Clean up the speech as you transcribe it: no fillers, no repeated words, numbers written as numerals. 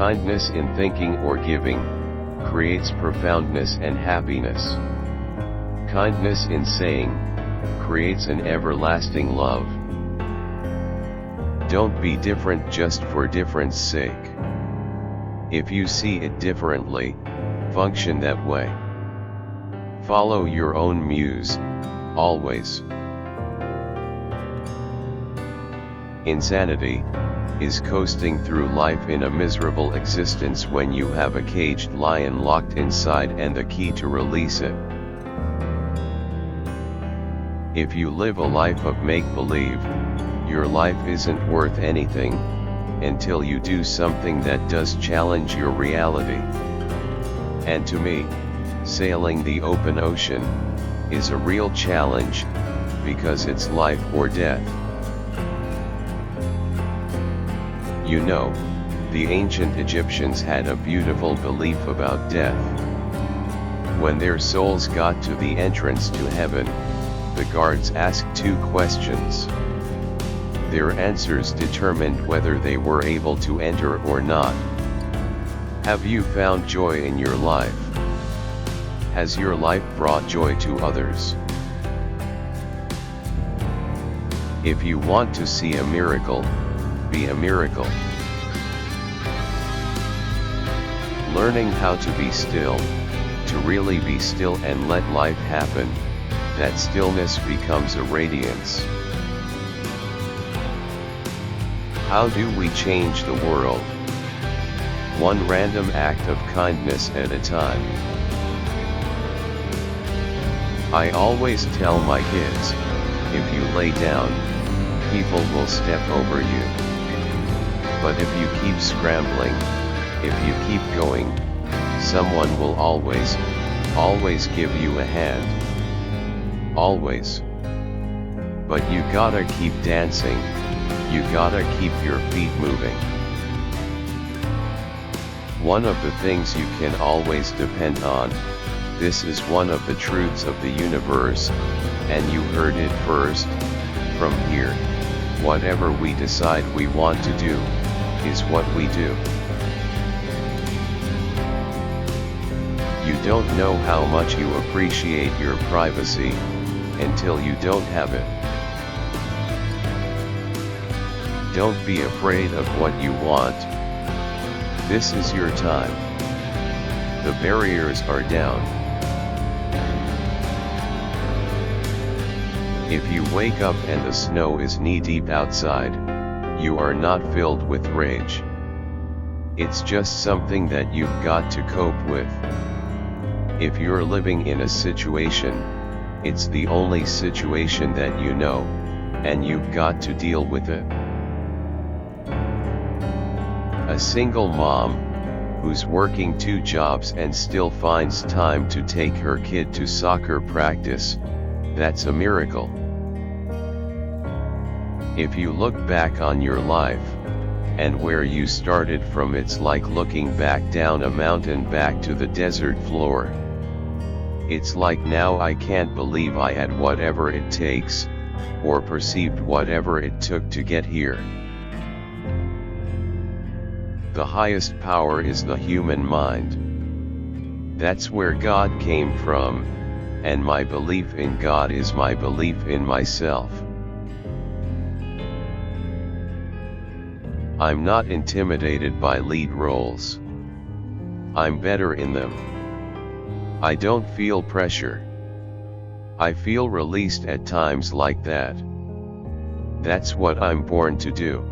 Kindness in thinking or giving creates profoundness and happiness. Kindness in saying creates an everlasting love. Don't be different just for difference sake. If you see it differently, function that way. Follow your own muse, always. Insanity is coasting through life in a miserable existence when you have a caged lion locked inside and the key to release it. If you live a life of make-believe, your life isn't worth anything, until you do something that does challenge your reality. And to me, sailing the open ocean is a real challenge, because it's life or death. You know, the ancient Egyptians had a beautiful belief about death. When their souls got to the entrance to heaven, the guards asked 2 questions. Their answers determined whether they were able to enter or not. Have you found joy in your life? Has your life brought joy to others? If you want to see a miracle, be a miracle. Learning how to be still, to really be still and let life happen, that stillness becomes a radiance. How do we change the world? One random act of kindness at a time. I always tell my kids, if you lay down, people will step over you. But if you keep scrambling, if you keep going, someone will always give you a hand. Always. But you gotta keep dancing, you gotta keep your feet moving. One of the things you can always depend on, this is one of the truths of the universe, and you heard it first, from here, whatever we decide we want to do, is what we do. You don't know how much you appreciate your privacy, until you don't have it. Don't be afraid of what you want. This is your time. The barriers are down. If you wake up and the snow is knee-deep outside, you are not filled with rage. It's just something that you've got to cope with. If you're living in a situation, it's the only situation that you know, and you've got to deal with it. A single mom, who's working 2 jobs and still finds time to take her kid to soccer practice, that's a miracle. If you look back on your life, and where you started from, it's like looking back down a mountain back to the desert floor. It's like, now I can't believe I had whatever it takes, or perceived whatever it took to get here. The highest power is the human mind. That's where God came from, and my belief in God is my belief in myself. I'm not intimidated by lead roles. I'm better in them. I don't feel pressure. I feel released at times like that. That's what I'm born to do.